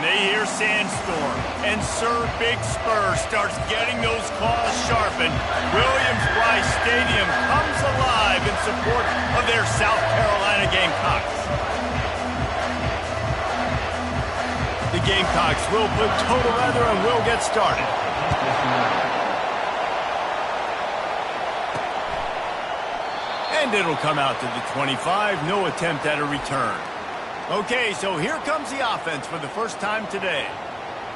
they hear Sandstorm, and Sir Big Spur starts getting those claws sharpened. Williams-Brice Stadium comes alive in support of their South Carolina Gamecocks. The Gamecocks will put total leather and will get started. And it'll come out to the 25, no attempt at a return. Okay, so here comes the offense for the first time today.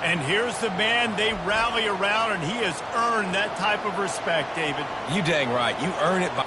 And here's the man they rally around, and he has earned that type of respect, David. You dang right. You earn it by...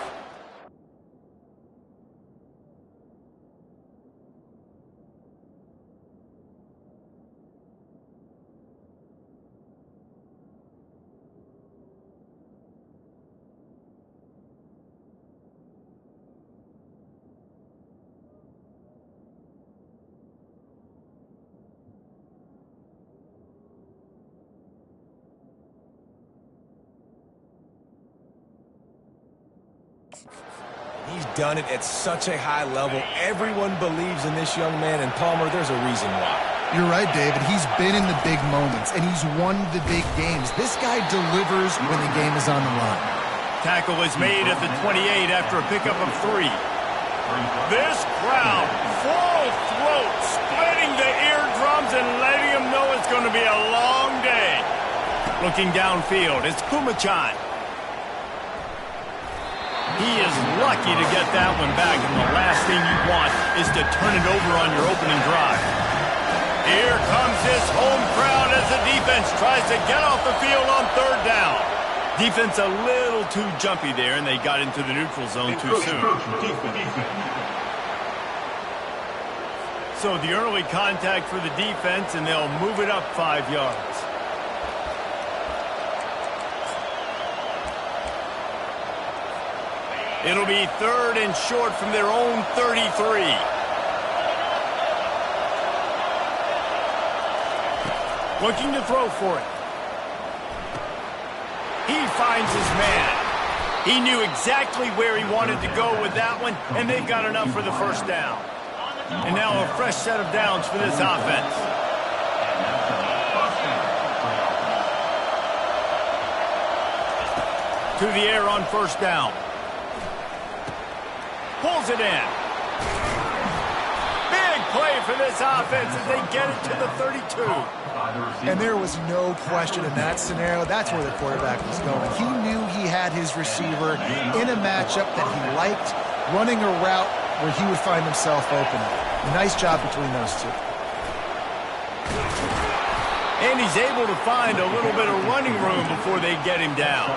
He's done it at such a high level. Everyone believes in this young man, and Palmer, there's a reason why. You're right, David. He's been in the big moments, and he's won the big games. This guy delivers when the game is on the line. Tackle is made at the 28 after a pickup of 3. This crowd, full throat, splitting the eardrums and letting them know it's going to be a long day. Looking downfield, it's Kumachan. He is lucky to get that one back, and the last thing you want is to turn it over on your opening drive. Here comes this home crowd as the defense tries to get off the field on 3rd down. Defense a little too jumpy there, and they got into the neutral zone too soon. So the early contact for the defense, and they'll move it up 5 yards. It'll be 3rd and short from their own 33. Looking to throw for it. He finds his man. He knew exactly where he wanted to go with that one, and they've got enough for the first down. And now a fresh set of downs for this offense. To the air on 1st down. Pulls it in. Big play for this offense as they get it to the 32. And there was no question in that scenario. That's where the quarterback was going. He knew he had his receiver in a matchup that he liked, running a route where he would find himself open. Nice job between those two. And he's able to find a little bit of running room before they get him down.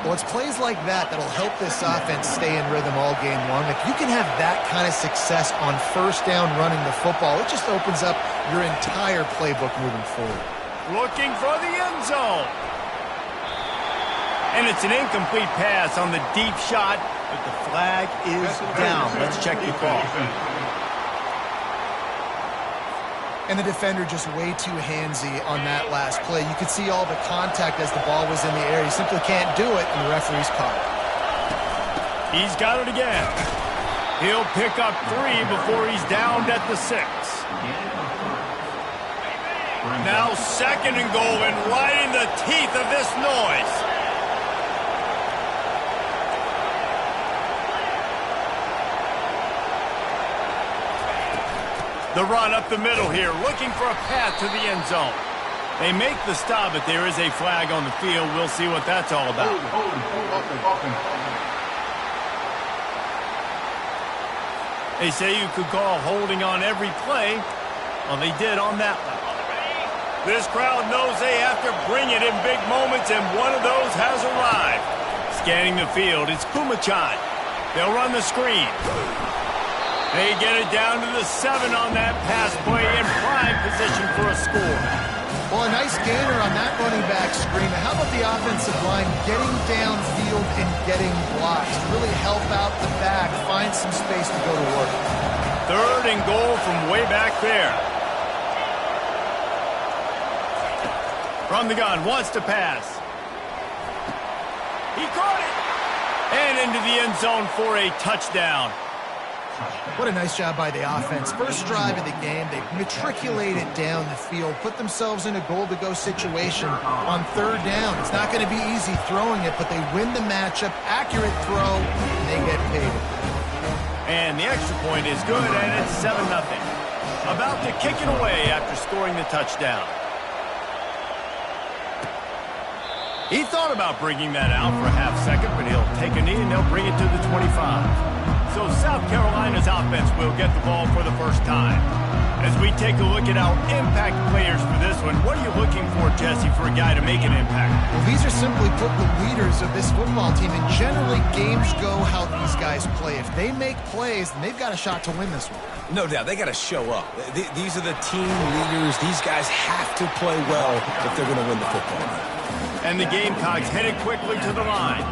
Well, it's plays like that that'll help this offense stay in rhythm all game long. If you can have that kind of success on 1st down running the football, it just opens up your entire playbook moving forward. Looking for the end zone. And it's an incomplete pass on the deep shot, but the flag is down. Let's check the call. And the defender just way too handsy on that last play. You could see all the contact as the ball was in the air. He simply can't do it, and the referee's caught it. He's got it again. He'll pick up 3 before he's downed at the 6. Now 2nd and goal, and right in the teeth of this noise. The run up the middle here, looking for a path to the end zone. They make the stop, but there is a flag on the field. We'll see what that's all about. They say you could call holding on every play. Well, they did on that one. This crowd knows they have to bring it in big moments, and one of those has arrived. Scanning the field, it's Kumachan. They'll run the screen. They get it down to the 7 on that pass play, in prime position for a score. Well, a nice gainer on that running back screen. How about the offensive line getting downfield and getting blocks to really help out the back, find some space to go to work. 3rd and goal from way back there. From the gun, wants to pass. He caught it! And into the end zone for a touchdown. What a nice job by the offense. First drive of the game, they matriculated down the field, put themselves in a goal-to-go situation on third down. It's not going to be easy throwing it, but they win the matchup, accurate throw, and they get paid. And the extra point is good, and it's 7-0. About to kick it away after scoring the touchdown. He thought about bringing that out for a half second, but he'll take a knee and they'll bring it to the 25. So South Carolina's offense will get the ball for the first time. As we take a look at our impact players for this one, what are you looking for, Jesse, for a guy to make an impact? Well, these are simply put the leaders of this football team, and generally games go how these guys play. If they make plays, then they've got a shot to win this one. No doubt, they got to show up. These are the team leaders. These guys have to play well if they're going to win the football game. And the Gamecocks headed quickly to the line.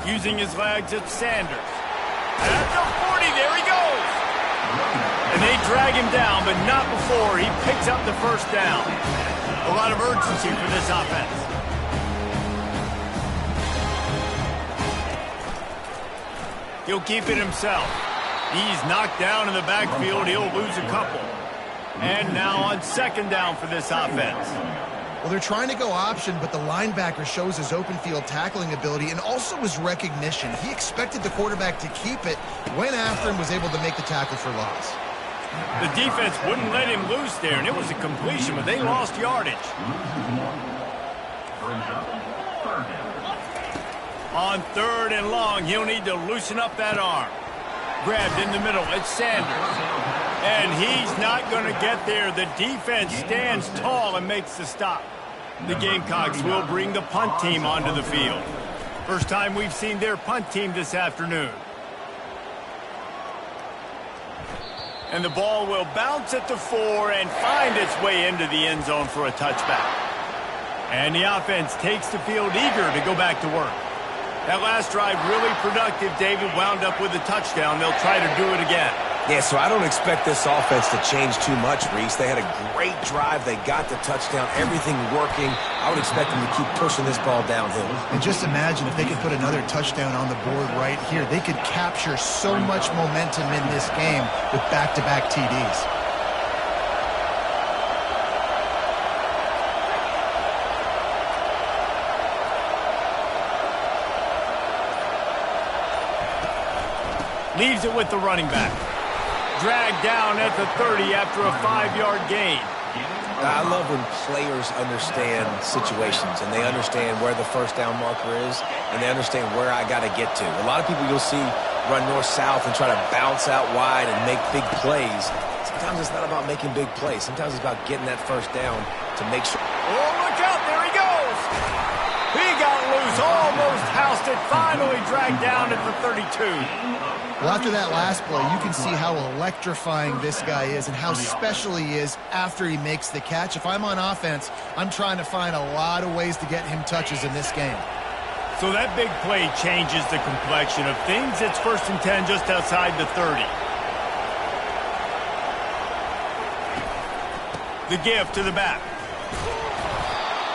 Using his legs, it's Sanders. At the 40, there he goes. And they drag him down, but not before he picks up the first down. A lot of urgency for this offense. He'll keep it himself. He's knocked down in the backfield. He'll lose a couple. And now on second down for this offense. Well, they're trying to go option, but the linebacker shows his open field tackling ability and also his recognition. He expected the quarterback to keep it, went after him, was able to make the tackle for loss. The defense wouldn't let him loose there, and it was a completion, but they lost yardage. On third and long, he'll need to loosen up that arm. Grabbed in the middle, it's Sanders. And he's not going to get there. The defense stands tall and makes the stop. The Gamecocks will bring the punt team onto the field. First time we've seen their punt team this afternoon. And the ball will bounce at the 4 and find its way into the end zone for a touchback. And the offense takes the field eager to go back to work. That last drive really productive. David wound up with a touchdown. They'll try to do it again. Yeah, so I don't expect this offense to change too much, Reese. They had a great drive. They got the touchdown. Everything working. I would expect them to keep pushing this ball downhill. And just imagine if they could put another touchdown on the board right here. They could capture so much momentum in this game with back-to-back TDs. Leaves it with the running back. Dragged down at the 30 after a 5-yard gain. I love when players understand situations and they understand where the first down marker is and they understand where I got to get to. A lot of people you'll see run north-south and try to bounce out wide and make big plays. Sometimes it's not about making big plays. Sometimes it's about getting that first down to make sure. Oh, look out. There he goes. He got loose. Almost housed it. Finally dragged down at the 32. Well, after that last play, you can see how electrifying this guy is and how special he is after he makes the catch. If I'm on offense, I'm trying to find a lot of ways to get him touches in this game. So that big play changes the complexion of things. It's 1st and 10 just outside the 30. The give to the back.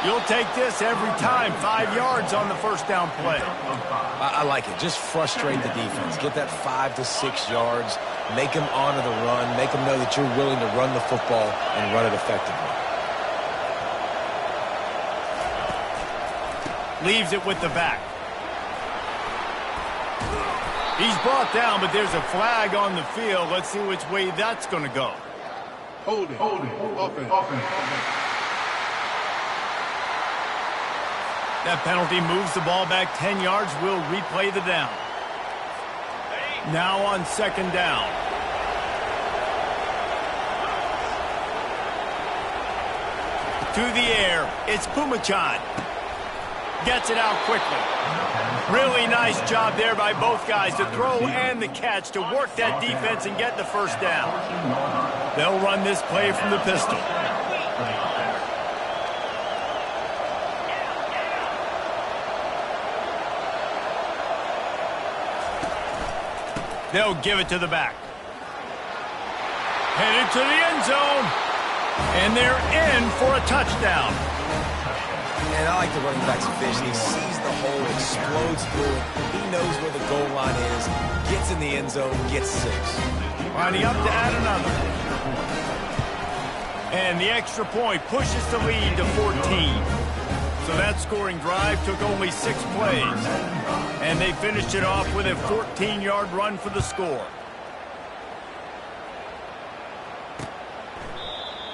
You'll take this every time. 5 yards on the first down play. I like it. Just frustrate the defense. Get that 5 to 6 yards. Make them honor the run. Make them know that you're willing to run the football and run it effectively. Leaves it with the back. He's brought down, but there's a flag on the field. Let's see which way that's going to go. Holding. Offense. That penalty moves the ball back 10 yards. We'll replay the down. Now on second down. To the air. It's Pumachan. Gets it out quickly. Really nice job there by both guys, the throw and the catch, to work that defense and get the first down. They'll run this play from the pistol. They'll give it to the back. Headed to the end zone. And they're in for a touchdown. And I like the running back's vision. He sees the hole, explodes through it. He knows where the goal line is, gets in the end zone, gets 6. Winding up to add another. And the extra point pushes the lead to 14. So that scoring drive took only 6 plays. And they finished it off with a 14-yard run for the score.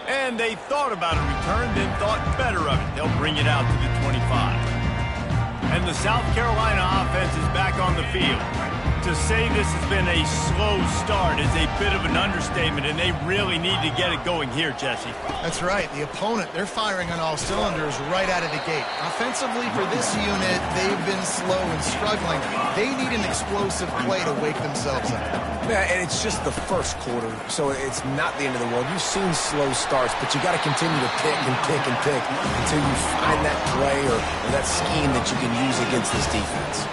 And they thought about a return, then thought better of it. They'll bring it out to the 25. And the South Carolina offense is back on the field. To say this has been a slow start is a bit of an understatement, and they really need to get it going here, Jesse. That's right. The opponent, they're firing on all cylinders right out of the gate. Offensively, for this unit, they've been slow and struggling. They need an explosive play to wake themselves up. Yeah, and it's just the first quarter, so it's not the end of the world. You've seen slow starts, but you got to continue to pick and pick and pick until you find that play or that scheme that you can use against this defense.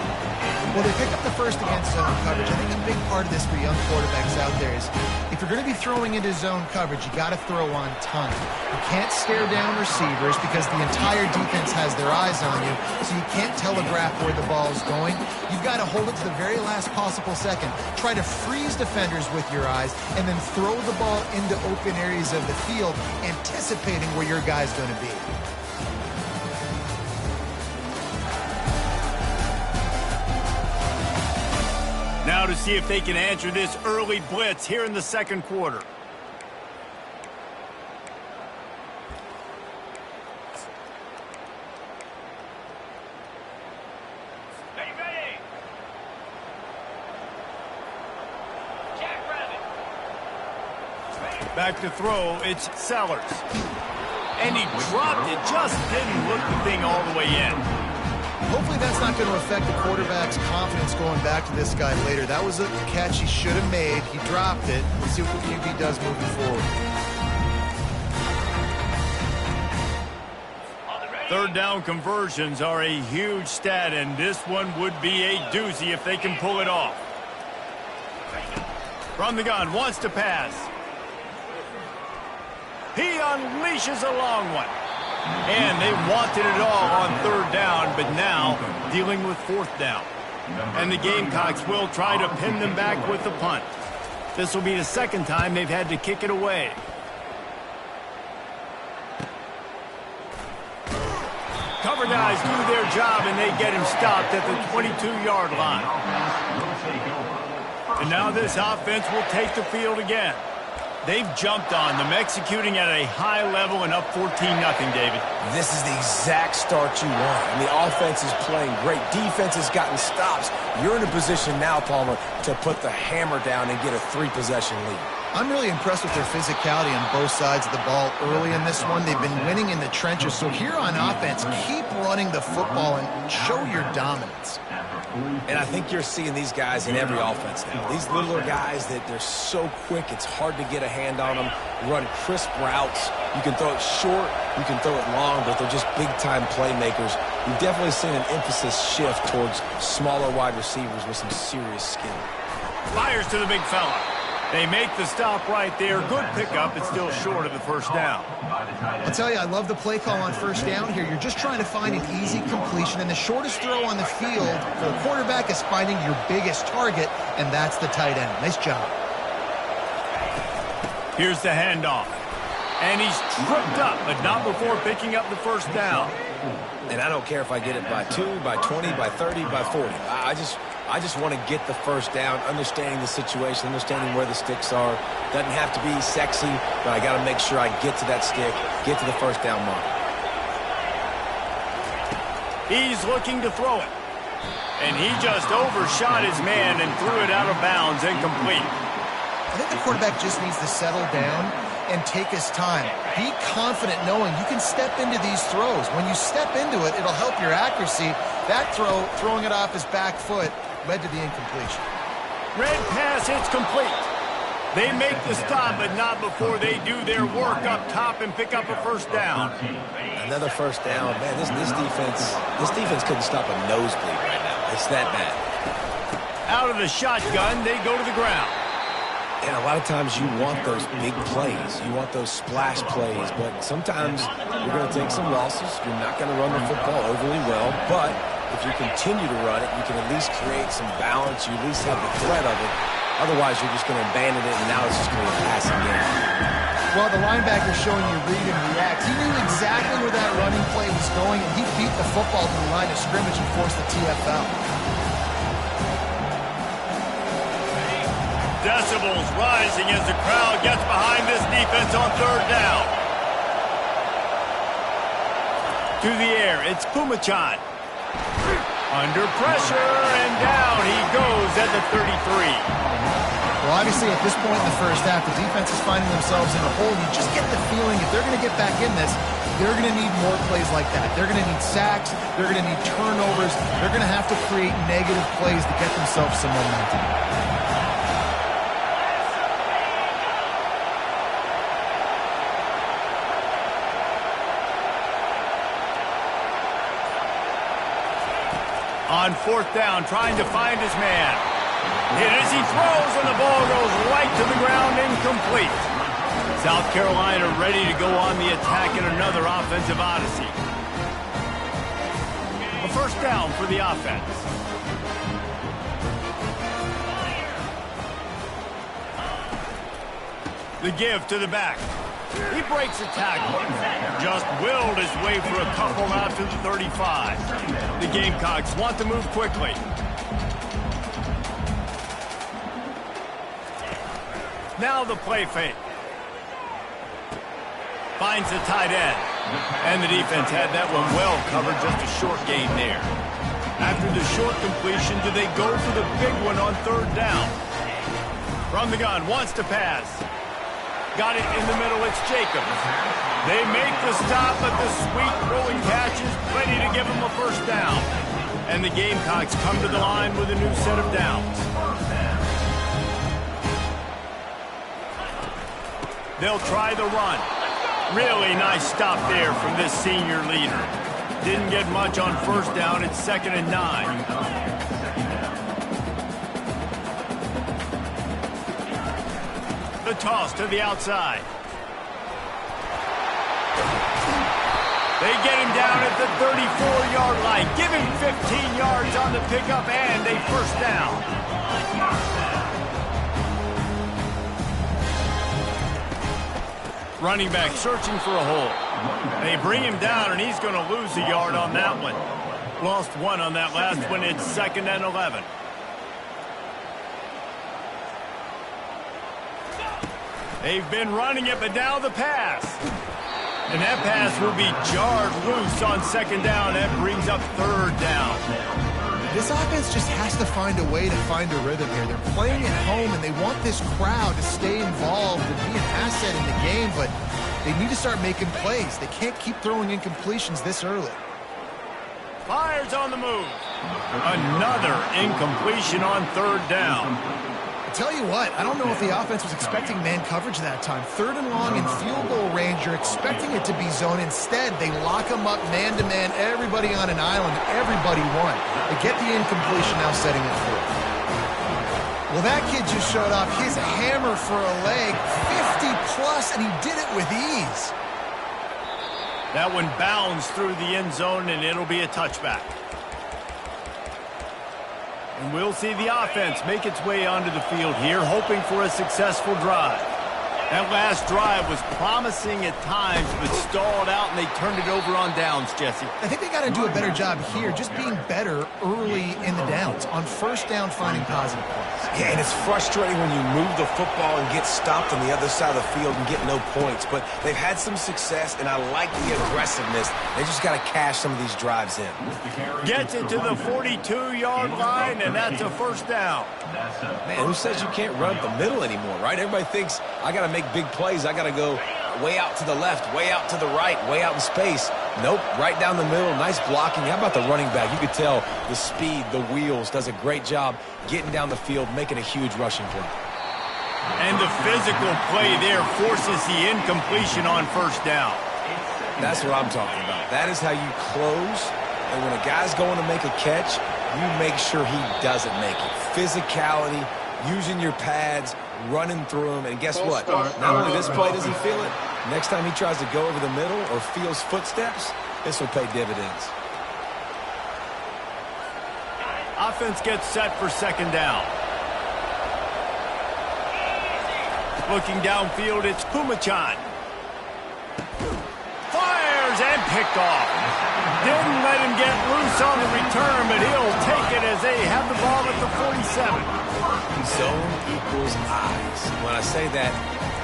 Well, they picked up the first against zone coverage. I think a big part of this for young quarterbacks out there is if you're going to be throwing into zone coverage, you got to throw on time. You can't stare down receivers because the entire defense has their eyes on you, so you can't telegraph where the ball is going. You've got to hold it to the very last possible second. Try to freeze defenders with your eyes and then throw the ball into open areas of the field, anticipating where your guy's going to be. Now to see if they can answer this early blitz here in the second quarter. Back to throw, it's Sellers. And he dropped it, just didn't look the thing all the way in. Hopefully that's not going to affect the quarterback's confidence going back to this guy later. That was a catch he should have made. He dropped it. Let's see what the QB does moving forward. Third down conversions are a huge stat, and this one would be a doozy if they can pull it off. From the gun, wants to pass. He unleashes a long one. And they wanted it all on third down, but now dealing with fourth down. And the Gamecocks will try to pin them back with the punt. This will be the second time they've had to kick it away. Cover guys do their job, and they get him stopped at the 22-yard line. And now this offense will take the field again. They've jumped on them, executing at a high level and up 14-0, David. This is the exact start you want. And the offense is playing great. Defense has gotten stops. You're in a position now, Palmer, to put the hammer down and get a 3-possession lead. I'm really impressed with their physicality on both sides of the ball early in this one. They've been winning in the trenches. So here on offense, keep running the football and show your dominance. And I think you're seeing these guys in every offense now. These littler guys that they're so quick, it's hard to get a hand on them. Run crisp routes. You can throw it short, you can throw it long, but they're just big-time playmakers. We've definitely seen an emphasis shift towards smaller wide receivers with some serious skill. Fires to the big fella. They make the stop right there. Good pickup. It's still short of the first down. I'll tell you, I love the play call on first down here. You're just trying to find an easy completion, and the shortest throw on the field for the quarterback is finding your biggest target, and that's the tight end. Nice job. Here's the handoff. And he's tripped up, but not before picking up the first down. And I don't care if I get it by 2, by 20, by 30, by 40. I just want to get the first down, understanding the situation, understanding where the sticks are. Doesn't have to be sexy, but I got to make sure I get to that stick, get to the first down mark. He's looking to throw it. And he just overshot his man and threw it out of bounds, incomplete. I think the quarterback just needs to settle down and take his time. Be confident knowing you can step into these throws. When you step into it, it'll help your accuracy. That throw, throwing it off his back foot, led to the incompletion. Red pass, it's complete. They make the stop, but not before they do their work up top and pick up a first down. Another first down. Man, this defense couldn't stop a nosebleed right now. It's that bad. Out of the shotgun, they go to the ground. And a lot of times you want those big plays. You want those splash plays. But sometimes you're going to take some losses. You're not going to run the football overly well. But if you continue to run it, you can at least create some balance. You at least have the threat of it. Otherwise, you're just going to abandon it, and now it's just going to be a passing game. Well, the linebacker showing you read and react. He knew exactly where that running play was going, and he beat the football to the line of scrimmage and forced the TFL. Decibels rising as the crowd gets behind this defense on third down. To the air, it's Pumachan. Under pressure, and down he goes at the 33. Well, obviously, at this point in the first half, the defense is finding themselves in a hole. You just get the feeling if they're going to get back in this, they're going to need more plays like that. They're going to need sacks. They're going to need turnovers. They're going to have to create negative plays to get themselves some momentum. On fourth down, trying to find his man. Hit as he throws, and the ball goes right to the ground, incomplete. South Carolina ready to go on the attack in another offensive odyssey. A first down for the offense. The give to the back. He breaks a tackle. Just willed his way for a couple out to the 35. The Gamecocks want to move quickly. Now the play fake. Finds the tight end. And the defense had that one well covered, just a short gain there. After the short completion, do they go for the big one on third down? From the gun, wants to pass. Got it in the middle, it's Jacobs. They make the stop, but the sweet throwing catch is plenty to give them a first down. And the Gamecocks come to the line with a new set of downs. They'll try the run. Really nice stop there from this senior leader. Didn't get much on first down, it's 2nd and 9. The toss to the outside. They get him down at the 34-yard line. Give him 15 yards on the pickup and a first down. Running back searching for a hole. They bring him down, and he's going to lose a yard on that one. Lost one on that last one. It's 2nd and 11. They've been running it, but now the pass. And that pass will be jarred loose on 2nd down. That brings up 3rd down. This offense just has to find a way to find a rhythm here. They're playing at home, and they want this crowd to stay involved and be an asset in the game, but they need to start making plays. They can't keep throwing incompletions this early. Fires on the move. Another incompletion on 3rd down. Tell you what, I don't know if the offense was expecting man coverage that time. 3rd and long in field goal range, you're expecting it to be zone. Instead, they lock them up man-to-man, everybody on an island, everybody won. They get the incompletion, now setting it forth. Well, that kid just showed off his hammer for a leg, 50-plus, and he did it with ease. That one bounds through the end zone, and it'll be a touchback. And we'll see the offense make its way onto the field here, hoping for a successful drive. That last drive was promising at times, but stalled out, and they turned it over on downs, Jesse. I think they got to do a better job here, just being better early in the downs. On first down, finding positive plays. Yeah, and it's frustrating when you move the football and get stopped on the other side of the field and get no points. But they've had some success, and I like the aggressiveness. They just got to cash some of these drives in. Gets it to the 42-yard line, and that's a first down. Man, who says you can't run up the middle anymore, right? Everybody thinks I got to make big plays. I got to go way out to the left, way out to the right, way out in space. Nope, right down the middle. Nice blocking. How about the running back? You could tell the speed, the wheels, does a great job getting down the field, making a huge rushing play. And the physical play there forces the incompletion on first down. That's what I'm talking about. That is how you close. And when a guy's going to make a catch, you make sure he doesn't make it. Physicality, using your pads, running through them, and guess what? Start. Not only this play does he feel it, next time he tries to go over the middle or feels footsteps, this will pay dividends. Offense gets set for second down. Looking downfield, it's Kumachan. Fires and picked off. Didn't let him get loose on the return, but he'll take it as they have the ball at the 47. Zone equals eyes. When I say that,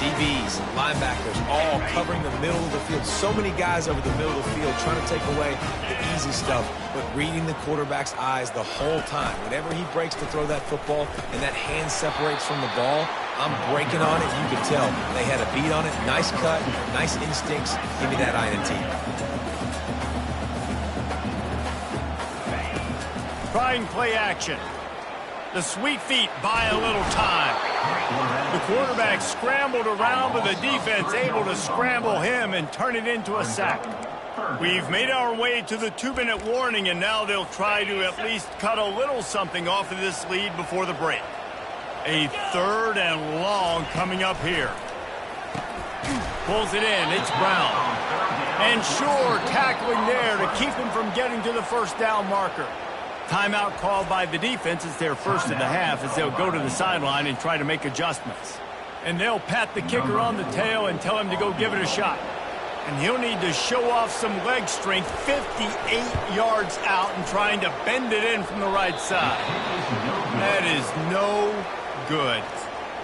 DBs, linebackers, all covering the middle of the field. So many guys over the middle of the field trying to take away the easy stuff, but reading the quarterback's eyes the whole time. Whenever he breaks to throw that football and that hand separates from the ball, I'm breaking on it. You can tell they had a beat on it. Nice cut, nice instincts. Give me that INT. Trying play action. The sweet feet buy a little time. The quarterback scrambled around, but the defense able to scramble him and turn it into a sack. We've made our way to the 2-minute warning, and now they'll try to at least cut a little something off of this lead before the break. A 3rd and long coming up here. Pulls it in. It's Brown. And sure, tackling there to keep him from getting to the first down marker. Timeout called by the defense. It's their first of the half as they'll go to the sideline and try to make adjustments. And they'll pat the kicker on the tail and tell him to go give it a shot. And he'll need to show off some leg strength 58 yards out and trying to bend it in from the right side. That is no good.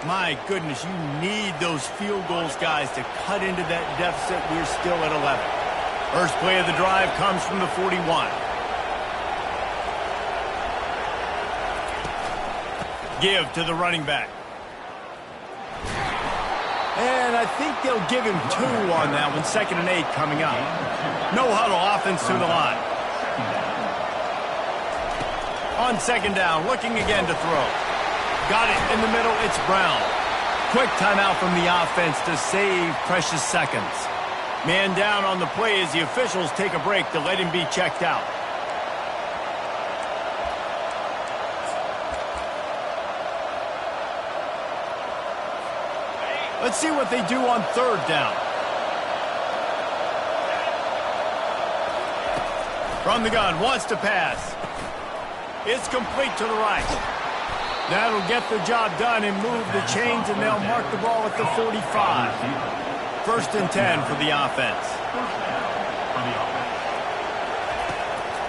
My goodness, you need those field goals, guys, to cut into that deficit. We're still at 11. First play of the drive comes from the 41. Give to the running back. And I think they'll give him 2 on that one. 2nd and 8 coming up. No huddle, offense to the line. On 2nd down, looking again to throw. Got it in the middle, it's Brown. Quick timeout from the offense to save precious seconds. Man down on the play as the officials take a break to let him be checked out. Let's see what they do on 3rd down. From the gun, wants to pass. It's complete to the right. That'll get the job done and move the chains, and they'll mark the ball at the 45. 1st and 10 for the offense.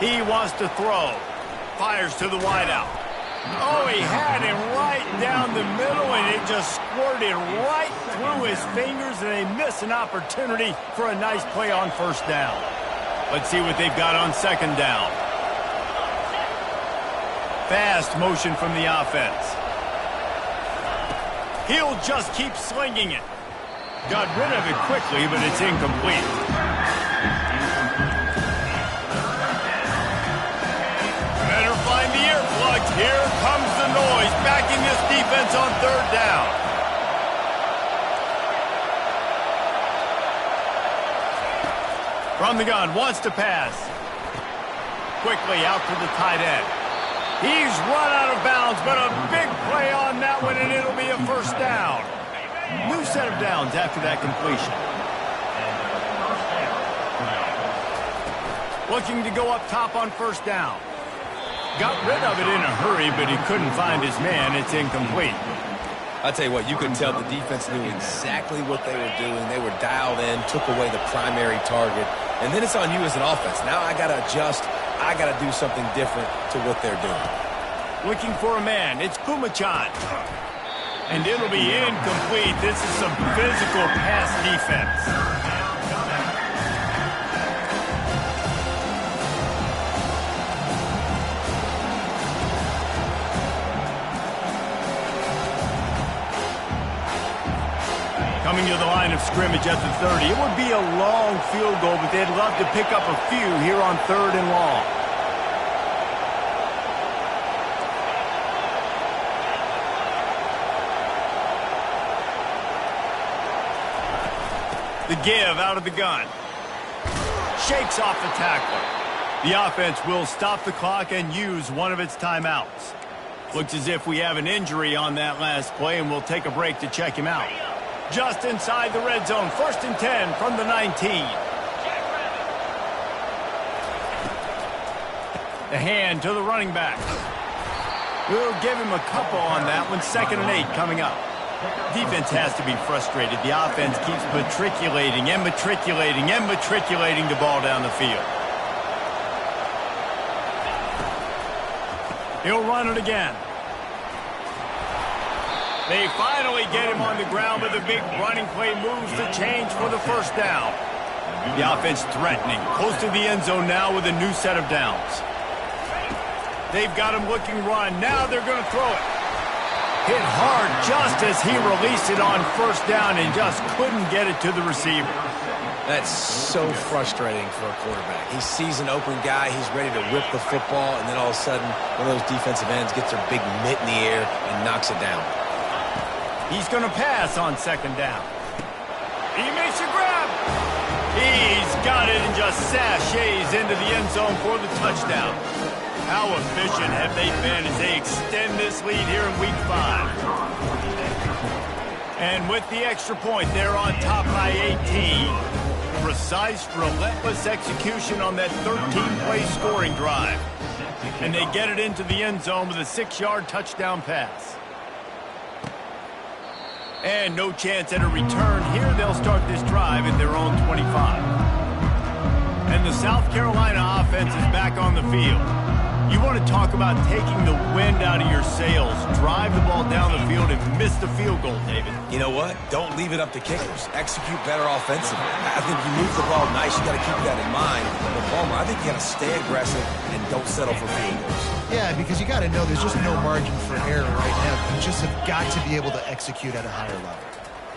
He wants to throw. Fires to the wideout. Oh, he had him right down the middle, and it just squirted right through his fingers, and they miss an opportunity for a nice play on 1st down. Let's see what they've got on 2nd down. Fast motion from the offense. He'll just keep slinging it. Got rid of it quickly, but it's incomplete. Better find the earplugs. Here comes the noise, backing this defense on 3rd down. From the gun, wants to pass. Quickly out to the tight end. He's run out of bounds, but a big play on that one, and it'll be a 1st down. New set of downs after that completion. Looking to go up top on 1st down. Got rid of it in a hurry, but he couldn't find his man. It's incomplete. I'll tell you what, you could tell the defense knew exactly what they were doing. They were dialed in, took away the primary target. And then it's on you as an offense. Now I got to adjust. I got to do something different to what they're doing. Looking for a man. It's Kumachan. And it'll be incomplete. This is some physical pass defense. Coming to the line of scrimmage at the 30. It would be a long field goal, but they'd love to pick up a few here on 3rd and long. The give out of the gun. Shakes off the tackler. The offense will stop the clock and use one of its timeouts. Looks as if we have an injury on that last play, and we'll take a break to check him out. Just inside the red zone, 1st and 10 from the 19. The hand to the running back. We'll give him a couple on that one. 2nd and 8 coming up. Defense has to be frustrated. The offense keeps matriculating and matriculating and matriculating the ball down the field. He'll run it again. They finally get him on the ground, but the big running play moves the change for the 1st down. The offense threatening, close to the end zone now with a new set of downs. They've got him looking run. Now they're going to throw it. Hit hard just as he released it on 1st down and just couldn't get it to the receiver. That's so frustrating for a quarterback. He sees an open guy, he's ready to whip the football, and then all of a sudden, one of those defensive ends gets their big mitt in the air and knocks it down. He's going to pass on 2nd down. He makes a grab. He's got it and just sachets into the end zone for the touchdown. How efficient have they been as they extend this lead here in Week 5? And with the extra point, they're on top by 18. Precise, relentless execution on that 13-play scoring drive. And they get it into the end zone with a 6-yard touchdown pass. And no chance at a return here. They'll start this drive at their own 25. And the South Carolina offense is back on the field. You want to talk about taking the wind out of your sails. Drive the ball down the field and miss the field goal, David. You know what? Don't leave it up to kickers. Execute better offensively. I think you move the ball nice. You got to keep that in mind. But Palmer, I think you got to stay aggressive and don't settle for field goals. Yeah, because you got to know there's just no margin for error right now. You just have got to be able to execute at a higher level.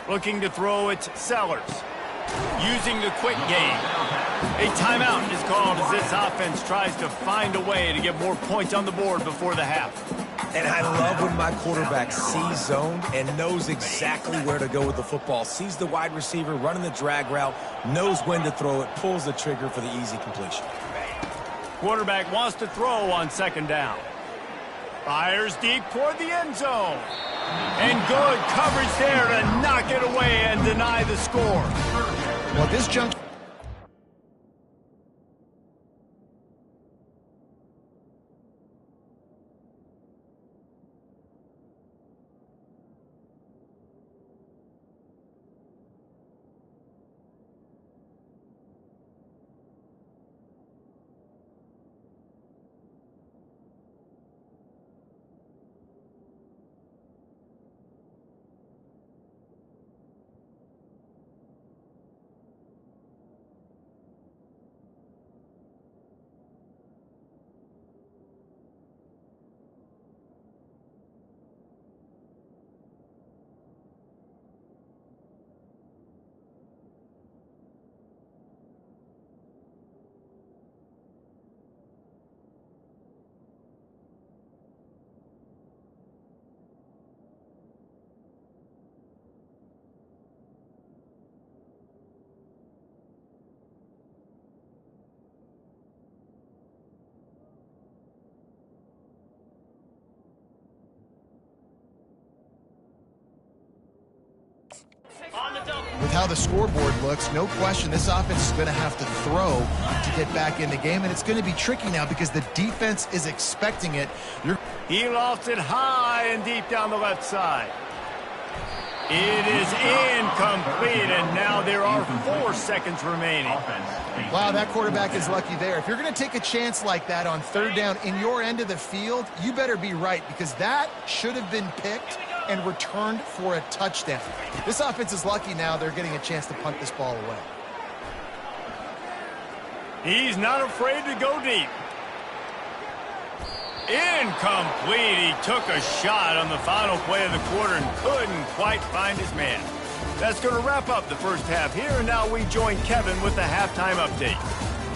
Looking to throw it, Sellers. Using the quick game. A timeout is called as this offense tries to find a way to get more points on the board before the half. And I love when my quarterback sees zoned and knows exactly where to go with the football. Sees the wide receiver running the drag route, knows when to throw it, pulls the trigger for the easy completion. Quarterback wants to throw on 2nd down. Fires deep toward the end zone. And good coverage there to knock it away and deny the score. Well, this junk... With how the scoreboard looks, no question this offense is going to have to throw to get back in the game, and it's going to be tricky now because the defense is expecting it. He lofts it high and deep down the left side. It is incomplete, and now there are 4 seconds remaining. Wow, that quarterback is lucky there. If you're going to take a chance like that on 3rd down in your end of the field, you better be right because that should have been picked and returned for a touchdown. This offense is lucky now they're getting a chance to punt this ball away. He's not afraid to go deep. Incomplete. He took a shot on the final play of the quarter and couldn't quite find his man. That's going to wrap up the first half here, and now we join Kevin with the halftime update.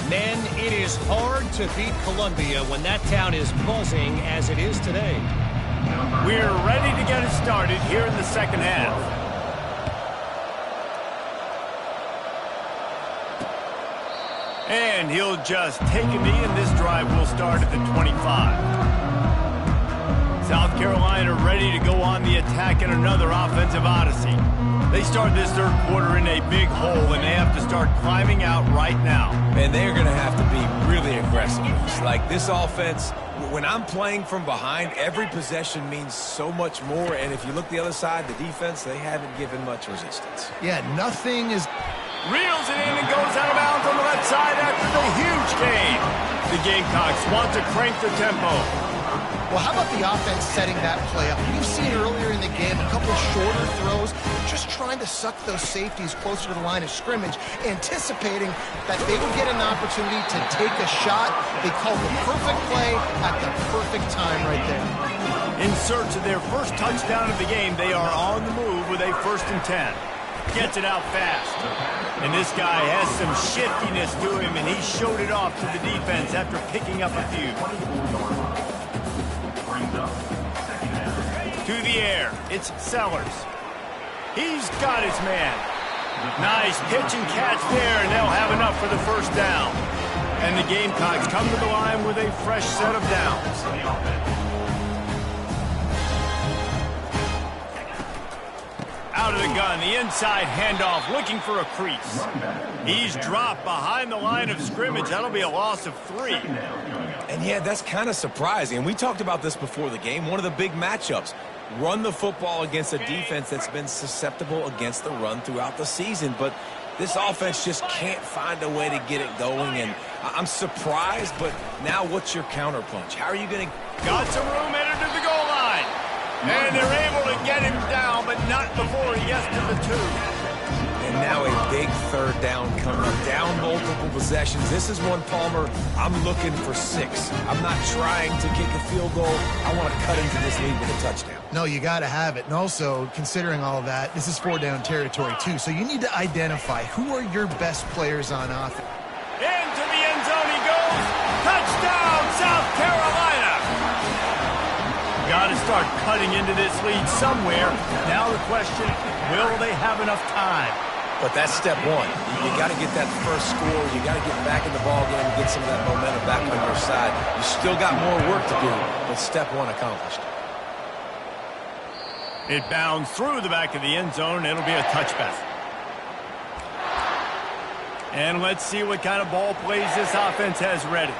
Men, it is hard to beat Columbia when that town is buzzing as it is today. We're ready to get it started here in the second half. And he'll just take a knee, and this drive will start at the 25. South Carolina ready to go on the attack in another offensive odyssey. They start this third quarter in a big hole, and they have to start climbing out right now. And they're going to have to be really aggressive. It's like this offense, when I'm playing from behind, every possession means so much more. And if you look the other side, the defense, they haven't given much resistance. Yeah, nothing is... Reels it in and goes out of bounds on the left side after the huge gain. The Gamecocks want to crank the tempo. Well, how about the offense setting that play up? We've seen earlier in the game a couple of shorter throws, just trying to suck those safeties closer to the line of scrimmage, anticipating that they would get an opportunity to take a shot. They called the perfect play at the perfect time right there. In search of their first touchdown of the game, they are on the move with a 1st and 10. Gets it out fast. And this guy has some shiftiness to him, and he showed it off to the defense after picking up a few. To the air, it's Sellers. He's got his man. Nice pitch and catch there, and they'll have enough for the 1st down. And the Gamecocks come to the line with a fresh set of downs. Out of the gun, the inside handoff, looking for a crease. He's dropped behind the line of scrimmage. That'll be a loss of 3. And yeah, that's kind of surprising. And we talked about this before the game. One of the big matchups. Run the football against a defense that's been susceptible against the run throughout the season. But this offense just can't find a way to get it going. And I'm surprised, but now what's your counterpunch? How are you going to... Got some room headed to the goal line. And they're able to get him down, but not before he gets to the 2. And now a big 3rd down coming up. Down multiple possessions. This is one, Palmer, I'm looking for 6. I'm not trying to kick a field goal. I want to cut into this lead with a touchdown. No, you got to have it. And also, considering all of that, this is 4-down territory, too. So you need to identify who are your best players on offense. Into the end zone he goes. Touchdown, South Carolina. Got to start cutting into this lead somewhere. Now the question, will they have enough time? But that's step one. You got to get that first score. You got to get back in the ball game and get some of that momentum back on your side. You still got more work to do, but step one accomplished. It bounds through the back of the end zone. It'll be a touchback. And let's see what kind of ball plays this offense has ready.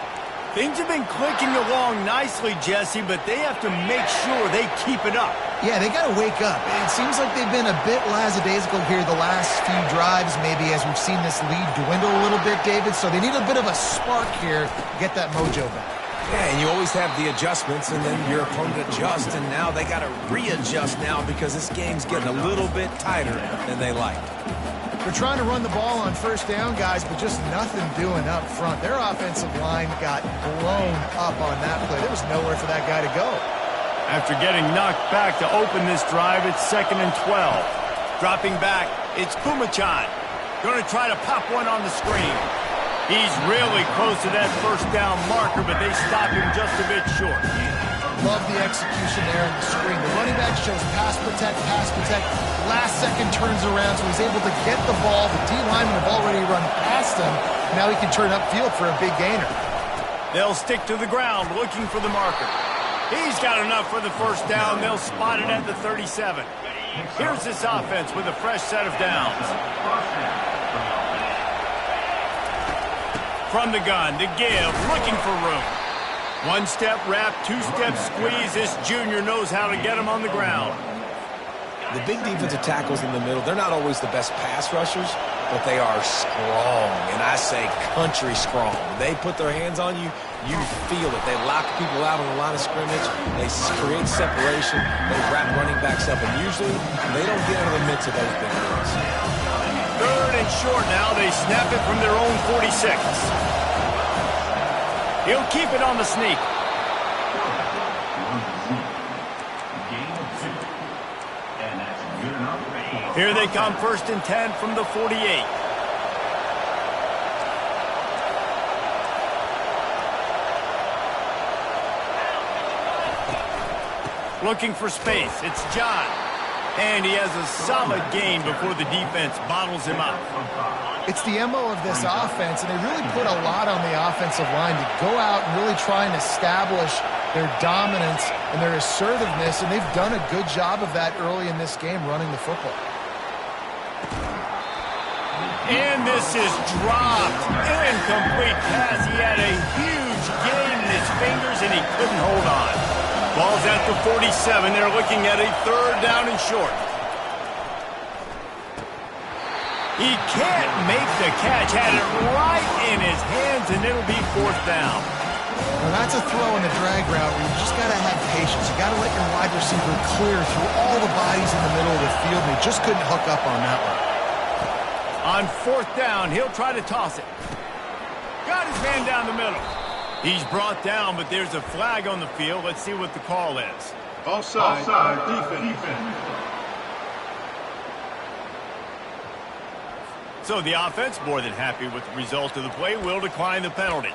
Things have been clicking along nicely, Jesse, but they have to make sure they keep it up. Yeah, they got to wake up. It seems like they've been a bit lackadaisical here the last few drives, maybe, as we've seen this lead dwindle a little bit, David. So they need a bit of a spark here to get that mojo back. Yeah, and you always have the adjustments, and then your opponent adjusts, and now they got to readjust now because this game's getting a little bit tighter than they like. They're trying to run the ball on 1st down, guys, but just nothing doing up front. Their offensive line got blown up on that play. There was nowhere for that guy to go. After getting knocked back to open this drive, it's 2nd and 12. Dropping back, it's Kumachan. Going to try to pop one on the screen. He's really close to that 1st down marker, but they stop him just a bit short. Love the execution there in the screen. The running back shows pass protect. Last second turns around, so he's able to get the ball. The D-linemen have already run past him. Now he can turn upfield for a big gainer. They'll stick to the ground looking for the marker. He's got enough for the 1st down. They'll spot it at the 37. Here's this offense with a fresh set of downs. From the gun, to give, looking for room. 1-step wrap, 2-step squeeze. This junior knows how to get him on the ground. The big defensive tackles in the middle, they're not always the best pass rushers, but they are strong, and I say country strong. When they put their hands on you, you feel it. They lock people out on the line of scrimmage. They create separation. They wrap running backs up, and usually they don't get out of the midst of those big boys. 3rd and short now. They snap it from their own 46. He'll keep it on the sneak. Here they come, 1st and 10 from the 48. Looking for space. It's John. And he has a solid gain before the defense bottles him up. It's the MO of this offense, and they really put a lot on the offensive line to go out and really try and establish their dominance and their assertiveness, and they've done a good job of that early in this game running the football. And this is dropped. Incomplete pass. He had a huge gain in his fingers, and he couldn't hold on. Ball's at the 47. They're looking at a 3rd down and short. He can't make the catch. Had it right in his hands, and it'll be 4th down. Now that's a throw in the drag route where you just got to have patience. You got to let your wide receiver clear through all the bodies in the middle of the field, and he just couldn't hook up on that one. On 4th down, he'll try to toss it. Got his man down the middle. He's brought down, but there's a flag on the field. Let's see what the call is. Offside. Defense. So the offense, more than happy with the result of the play, will decline the penalty.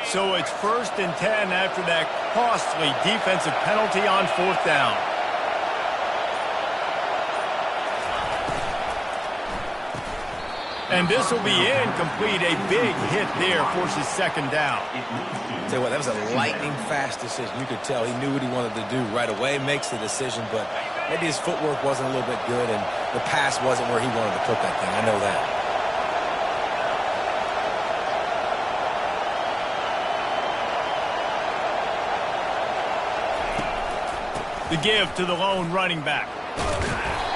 So it's 1st and 10 after that costly defensive penalty on 4th down. And this will be incomplete. A big hit there forces 2nd down. Tell you what, that was a lightning-fast decision. You could tell he knew what he wanted to do right away, makes the decision, but maybe his footwork wasn't a little bit good, and the pass wasn't where he wanted to put that thing. I know that. The give to the lone running back.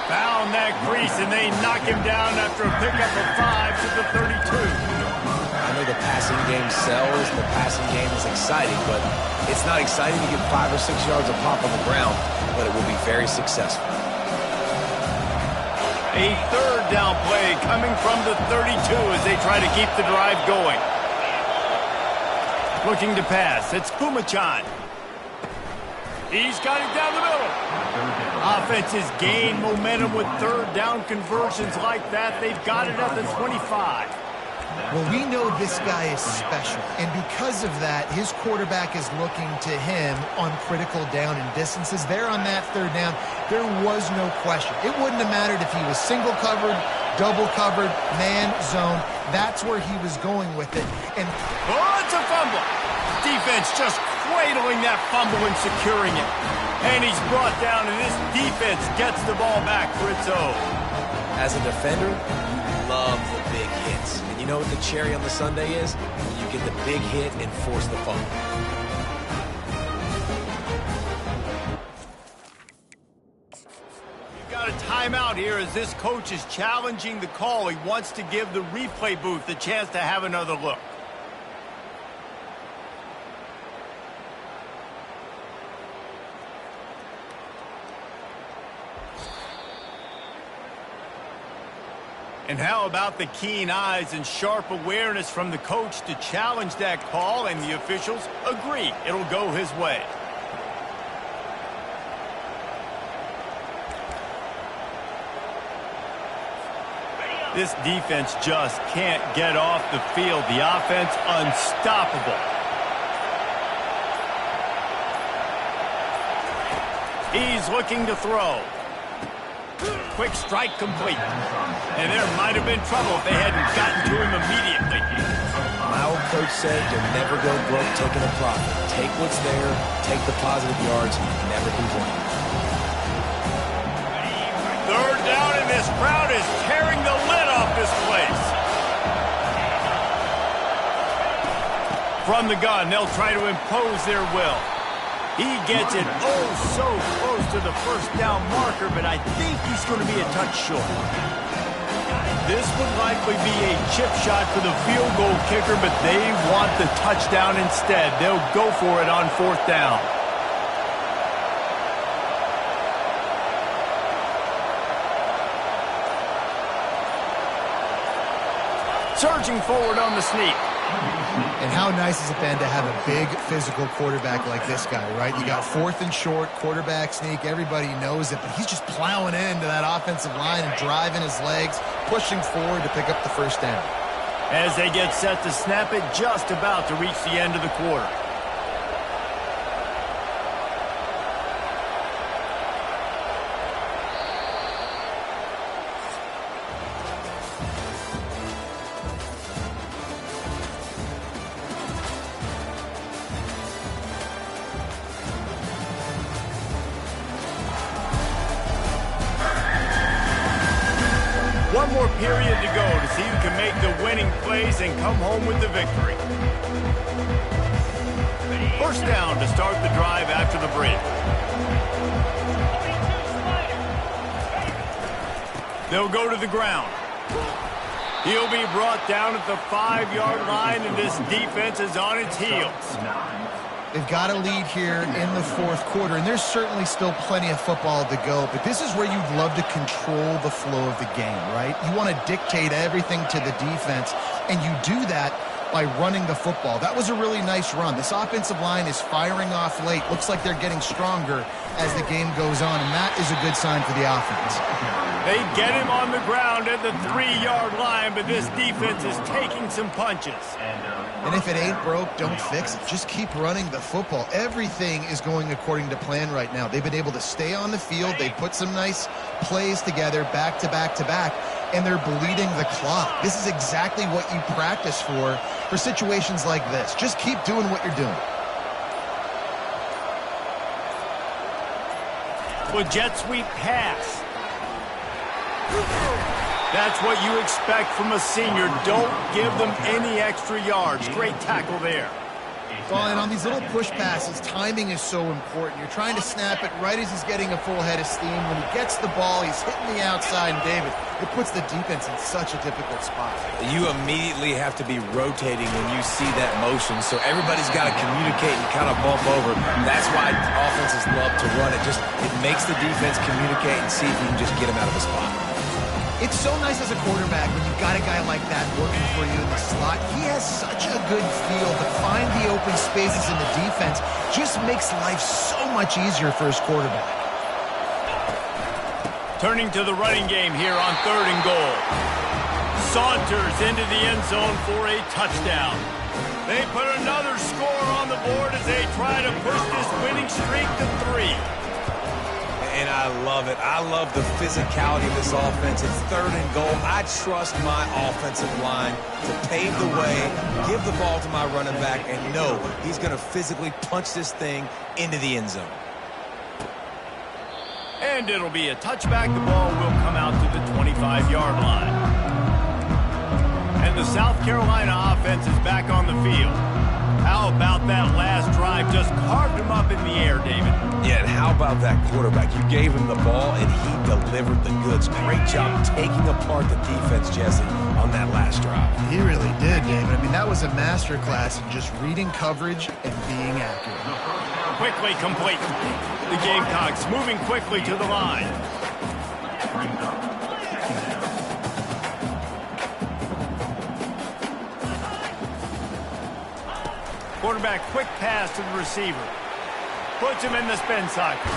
Found that crease, and they knock him down after a pickup of 5 to the 32. I know the passing game sells, the passing game is exciting, but it's not exciting to get 5 or 6 yards of pop on the ground, but it will be very successful. A 3rd down play coming from the 32 as they try to keep the drive going. Looking to pass. It's Kumachan. He's got it down the middle. Offenses gain momentum with 3rd down conversions like that. They've got it at the 25. Well, we know this guy is special, and because of that, his quarterback is looking to him on critical down and distances. There on that 3rd down, there was no question. It wouldn't have mattered if he was single covered, double covered, man, zone. That's where he was going with it. And oh, it's a fumble. Defense just cradling that fumble and securing it. And he's brought down, and this defense gets the ball back for its own. As a defender, you love the big hits. And you know what the cherry on the sundae is? You get the big hit and force the fumble. You've got a timeout here as this coach is challenging the call. He wants to give the replay booth a chance to have another look. And how about the keen eyes and sharp awareness from the coach to challenge that call, and the officials agree it'll go his way. This defense just can't get off the field. The offense unstoppable. He's looking to throw. Quick strike complete. And there might have been trouble if they hadn't gotten to him immediately. My old coach said you'll never go broke taking a profit. Take what's there, take the positive yards, and never complain. 3rd down, and this crowd is tearing the lid off this place. From the gun, they'll try to impose their will. He gets it oh so close to the 1st down marker, but I think he's going to be a touch short. This would likely be a chip shot for the field goal kicker, but they want the touchdown instead. They'll go for it on 4th down. Surging forward on the sneak. And how nice has it been to have a big physical quarterback like this guy, right? You got 4th and short, quarterback sneak, everybody knows it, but he's just plowing into that offensive line and driving his legs, pushing forward to pick up the 1st down. As they get set to snap it, just about to reach the end of the quarter. period to go to see who can make the winning plays and come home with the victory. First down to start the drive after the break. They'll go to the ground. He'll be brought down at the 5-yard line, and this defense is on its heels. They've got a lead here in the fourth quarter, and there's certainly still plenty of football to go, but this is where you'd love to control the flow of the game, right? You want to dictate everything to the defense, and you do that by running the football. That was a really nice run. This offensive line is firing off late. Looks like they're getting stronger as the game goes on, and that is a good sign for the offense. They get him on the ground at the 3-yard line, but this defense is taking some punches. And if it ain't broke, don't fix it. Just keep running the football. Everything is going according to plan right now. They've been able to stay on the field. They put some nice plays together back to back to back, and they're bleeding the clock. This is exactly what you practice for situations like this. Just keep doing what you're doing. Well, jet sweep pass. That's what you expect from a senior. Don't give them any extra yards. Great tackle there. Well, and on these little push passes, timing is so important. You're trying to snap it right as he's getting a full head of steam. When he gets the ball, he's hitting the outside, and David, it puts the defense in such a difficult spot. You immediately have to be rotating when you see that motion, so everybody's got to communicate and kind of bump over. That's why offenses love to run it. It makes the defense communicate and see if you can just get him out of a spot. It's so nice as a quarterback when you've got a guy like that working for you in the slot. He has such a good feel to find the open spaces in the defense. Just makes life so much easier for his quarterback. Turning to the running game here on 3rd and goal. Saunters into the end zone for a touchdown. They put another score on the board as they try to push this winning streak to 3. And I love it. I love the physicality of this offense. It's 3rd and goal. I trust my offensive line to pave the way, give the ball to my running back, and know he's going to physically punch this thing into the end zone. And it'll be a touchback. The ball will come out to the 25-yard line. And the South Carolina offense is back on the field. How about that last drive? Just carved him up in the air, David. Yeah, and how about that quarterback? You gave him the ball, and he delivered the goods. Great job taking apart the defense, Jesse, on that last drive. He really did, David. I mean, that was a masterclass in just reading coverage and being accurate. Quickly complete. The Gamecocks moving quickly to the line. Quarterback quick pass to the receiver. Puts him in the spin cycle.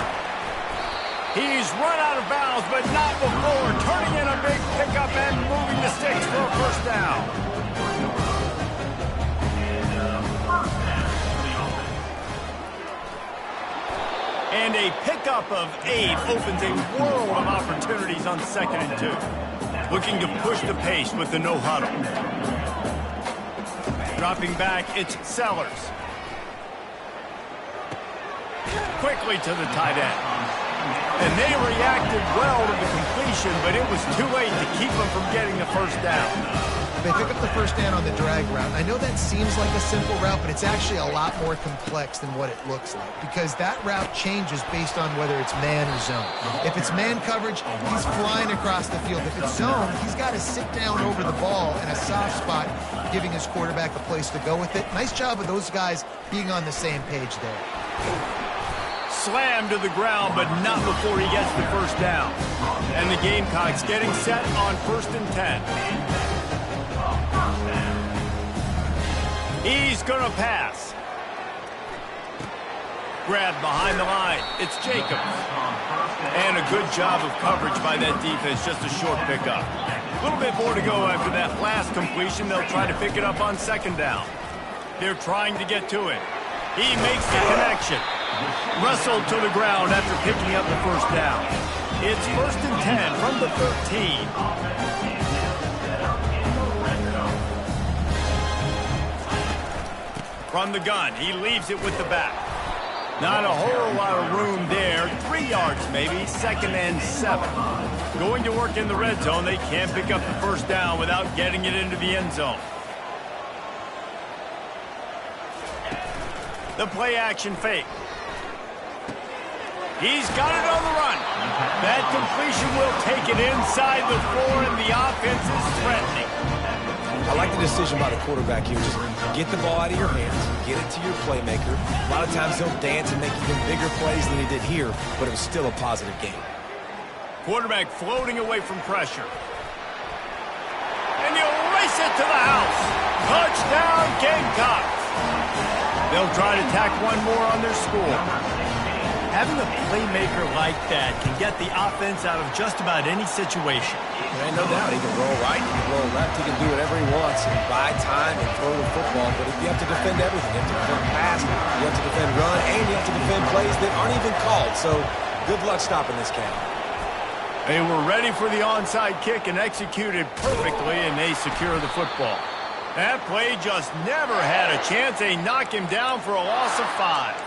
He's run out of bounds, but not before. Turning in a big pickup and moving the sticks for a first down. And a pickup of 8 opens a world of opportunities on 2nd and 2. Looking to push the pace with the no huddle. Dropping back, it's Sellers. Quickly to the tight end. And they reacted well to the completion, but it was too late to keep them from getting the first down. They pick up the first down on the drag route. I know that seems like a simple route, but it's actually a lot more complex than what it looks like, because that route changes based on whether it's man or zone. If it's man coverage, he's flying across the field. If it's zone, he's got to sit down over the ball in a soft spot, giving his quarterback a place to go with it. Nice job of those guys being on the same page there. Slammed to the ground, but not before he gets the first down. And the Gamecocks getting set on 1st and 10. He's going to pass. Grabbed behind the line. It's Jacobs. And a good job of coverage by that defense. Just a short pickup. A little bit more to go after that last completion. They'll try to pick it up on 2nd down. They're trying to get to it. He makes the connection. Wrestled to the ground after picking up the first down. It's 1st and 10 from the 13. From the gun, he leaves it with the back. Not a whole lot of room there. 3 yards maybe, 2nd and 7. Going to work in the red zone, they can't pick up the first down without getting it into the end zone. The play action fake. He's got it on the run. That completion will take it inside the 4, and the offense is threatening. I like the decision by the quarterback here. Just get the ball out of your hands, get it to your playmaker. A lot of times he'll dance and make even bigger plays than he did here, but it was still a positive game. Quarterback floating away from pressure. And he'll race it to the house. Touchdown, Gamecocks. They'll try to tack one more on their score. Having a playmaker like that can get the offense out of just about any situation. There ain't no doubt. He can roll right, he can roll left, he can do whatever he wants and buy time and throw the football. But you have to defend everything. You have to defend pass, you have to defend run, and you have to defend plays that aren't even called. So good luck stopping this count. They were ready for the onside kick and executed perfectly, and they secure the football. That play just never had a chance. They knock him down for a loss of 5.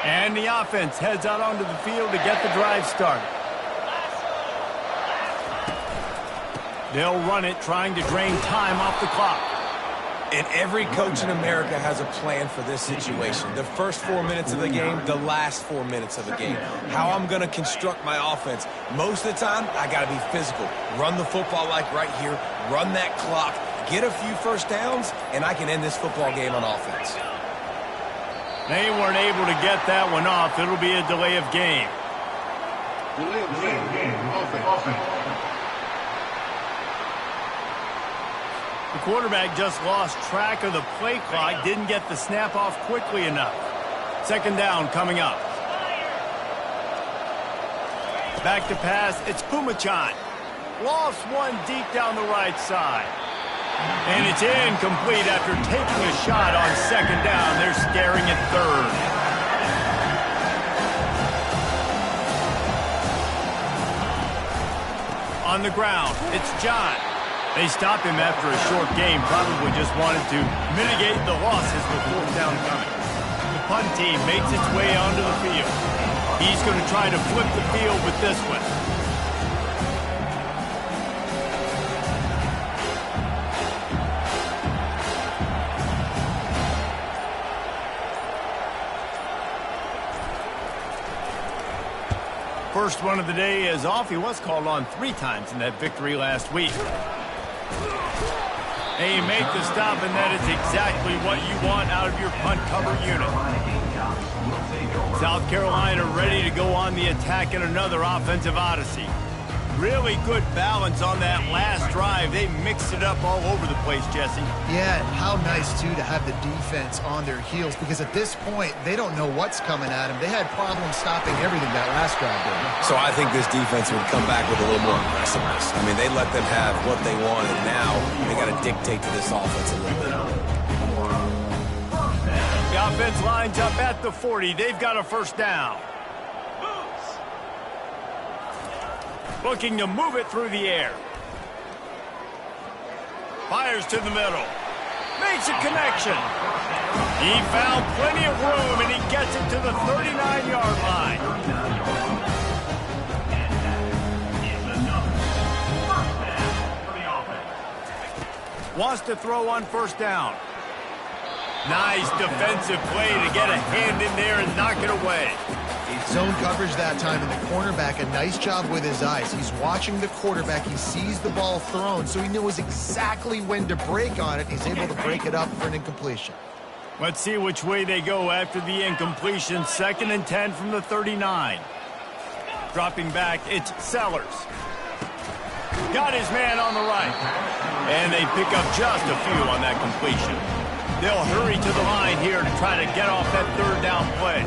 And the offense heads out onto the field to get the drive started. They'll run it, trying to drain time off the clock. And every coach in America has a plan for this situation. The first 4 minutes of the game, the last 4 minutes of the game. How I'm going to construct my offense. Most of the time, I got to be physical. Run the football like right here. Run that clock. Get a few first downs, and I can end this football game on offense. They weren't able to get that one off. It'll be a delay of game. Delay of game. Offense. The quarterback just lost track of the play clock, didn't get the snap off quickly enough. Second down coming up. Back to pass, it's Pumachan. Lost one deep down the right side. And it's incomplete after taking a shot on second down. They're staring at third. On the ground, it's John. They stop him after a short game, probably just wanted to mitigate the losses with fourth down coming. The punt team makes its way onto the field. He's going to try to flip the field with this one. First one of the day is off. He was called on 3 times in that victory last week. They make the stop, and that is exactly what you want out of your punt cover unit. South Carolina ready to go on the attack in another offensive odyssey. Really good balance on that last drive. They mixed it up all over the place, Jesse. Yeah, and how nice, too, to have the defense on their heels, because at this point, they don't know what's coming at them. They had problems stopping everything that last drive did. So I think this defense would come back with a little more aggressiveness. I mean, they let them have what they wanted. Now they got to dictate to this offense a little bit. The offense lines up at the 40. They've got a first down. Looking to move it through the air. Fires to the middle. Makes a connection. He found plenty of room, and he gets it to the 39-yard line. Wants to throw on first down. Nice defensive play to get a hand in there and knock it away. Zone coverage that time, and the cornerback, a nice job with his eyes. He's watching the quarterback. He sees the ball thrown, so he knows exactly when to break on it. He's able to break it up for an incompletion. Let's see which way they go after the incompletion. 2nd and 10 from the 39. Dropping back, it's Sellers. Got his man on the right. And they pick up just a few on that completion. They'll hurry to the line here to try to get off that third down play.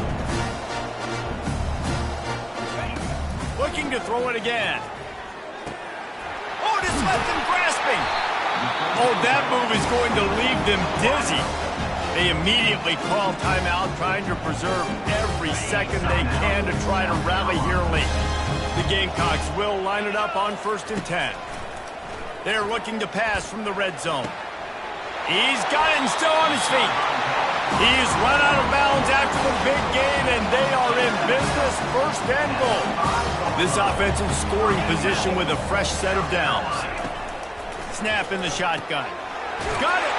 Looking to throw it again. Oh, just left them grasping. Oh, that move is going to leave them dizzy. They immediately call timeout, trying to preserve every second they can to try to rally here late. The Gamecocks will line it up on 1st and 10. They're looking to pass from the red zone. He's got it and still on his feet. He's run out of bounds after the big gain, and they are in business, first and goal. This offense in scoring position with a fresh set of downs. Snap in the shotgun. Got it!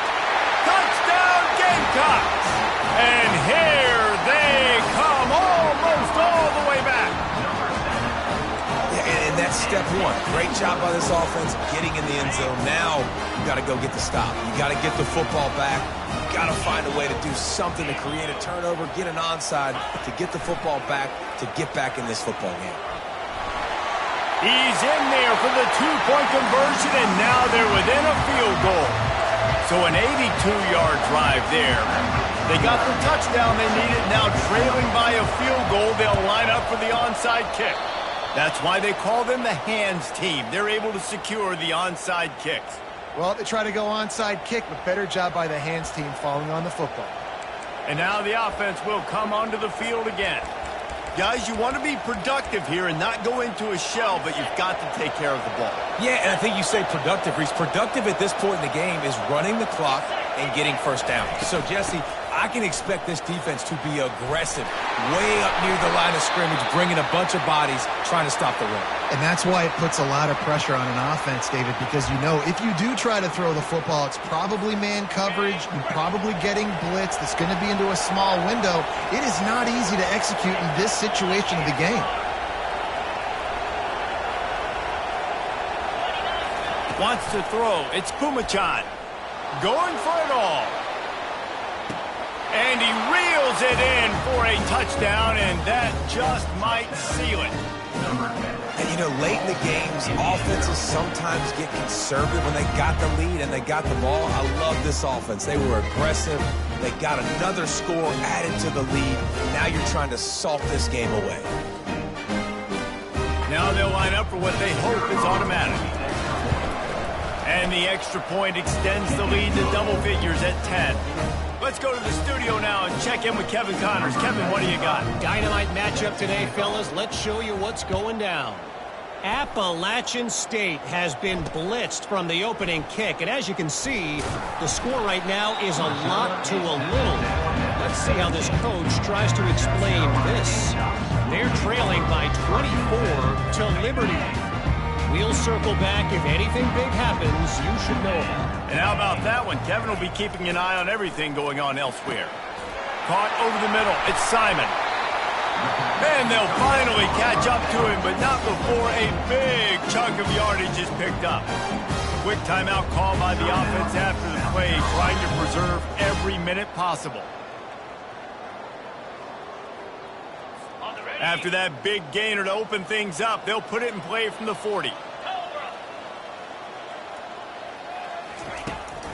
Touchdown, Gamecocks! And here they come, almost all the way back. Yeah, and that's step one. Great job by this offense getting in the end zone. Now you got to go get the stop. You got to get the football back. You got to find a way to do something to create a turnover, get an onside, to get the football back, to get back in this football game. He's in there for the two-point conversion, and now they're within a field goal. So an 82-yard drive there. They got the touchdown they needed. Now trailing by a field goal, they'll line up for the onside kick. That's why they call them the hands team. They're able to secure the onside kicks. Well, they try to go onside kick, but better job by the hands team falling on the football. And now the offense will come onto the field again. Guys, you want to be productive here and not go into a shell, but you've got to take care of the ball. Yeah, and I think you say productive, Reese. Productive at this point in the game is running the clock and getting first down. So, Jesse, I can expect this defense to be aggressive, way up near the line of scrimmage, bringing a bunch of bodies, trying to stop the run. And that's why it puts a lot of pressure on an offense, David, because you know if you do try to throw the football, it's probably man coverage, you're probably getting blitz, that's going to be into a small window. It is not easy to execute in this situation of the game. Wants to throw. It's Pumachan. Going for it all. And he reels it in for a touchdown, and that just might seal it. And, you know, late in the games, offenses sometimes get conservative when they got the lead and they got the ball. I love this offense. They were aggressive. They got another score added to the lead. Now you're trying to salt this game away. Now they'll line up for what they hope is automatic. And the extra point extends the lead to double figures at 10. Let's go to the studio now and check in with Kevin Connors. Kevin, what do you got? Dynamite matchup today, fellas. Let's show you what's going down. Appalachian State has been blitzed from the opening kick. And as you can see, the score right now is a lot to a little. Let's see how this coach tries to explain this. They're trailing by 24 to Liberty. We'll circle back. If anything big happens, you should know about it. And how about that one? Kevin will be keeping an eye on everything going on elsewhere. Caught over the middle. It's Simon. And they'll finally catch up to him, but not before a big chunk of yardage is picked up. Quick timeout call by the offense after the play, trying to preserve every minute possible. After that big gainer to open things up, they'll put it in play from the 40.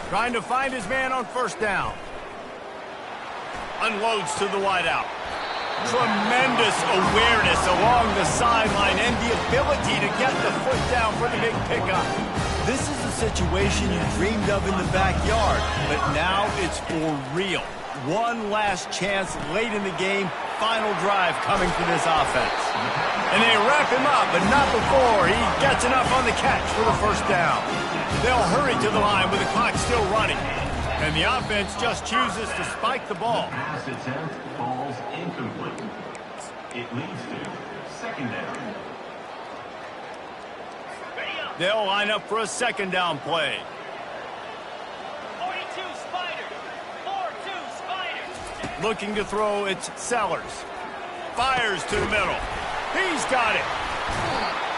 Trying to find his man on first down. Unloads to the wideout. Tremendous awareness along the sideline and the ability to get the foot down for the big pickup. This is the situation you dreamed of in the backyard, but now it's for real. One last chance late in the game. Final drive coming for this offense. And they wrap him up, but not before he gets enough on the catch for the first down. They'll hurry to the line with the clock still running. And the offense just chooses to spike the ball. Pass attempt falls incomplete. It leads to second down. They'll line up for a second down play. 42 Spiders. 4-2 Spiders. Looking to throw, it's Sellers. Fires to the middle. He's got it.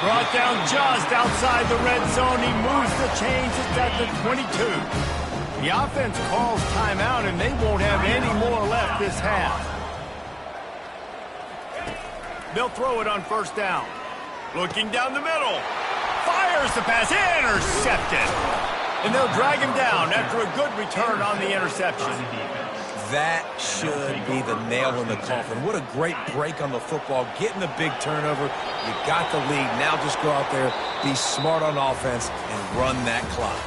Brought down just outside the red zone. He moves the chains. It's at the 22. The offense calls timeout, and they won't have any more left this half. They'll throw it on first down. Looking down the middle. Fires the pass. Intercepted. And they'll drag him down after a good return on the interception. That should be the nail in the coffin. What a great break on the football. Getting the big turnover. You got the lead. Now just go out there, be smart on offense, and run that clock.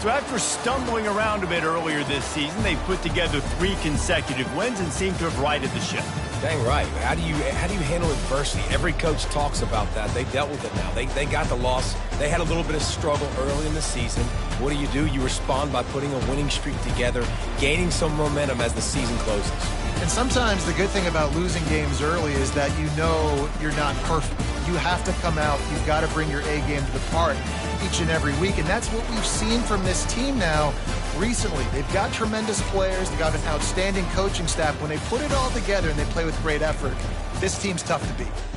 So after stumbling around a bit earlier this season, they've put together 3 consecutive wins and seem to have righted the ship. Dang right. How do you handle adversity? Every coach talks about that. They dealt with it now. They got the loss. They had a little bit of struggle early in the season. What do? You respond by putting a winning streak together, gaining some momentum as the season closes. And sometimes the good thing about losing games early is that you know you're not perfect. You have to come out. You've got to bring your A game to the part each and every week. And that's what we've seen from this team now recently. They've got tremendous players. They've got an outstanding coaching staff. When they put it all together and they play with great effort, this team's tough to beat.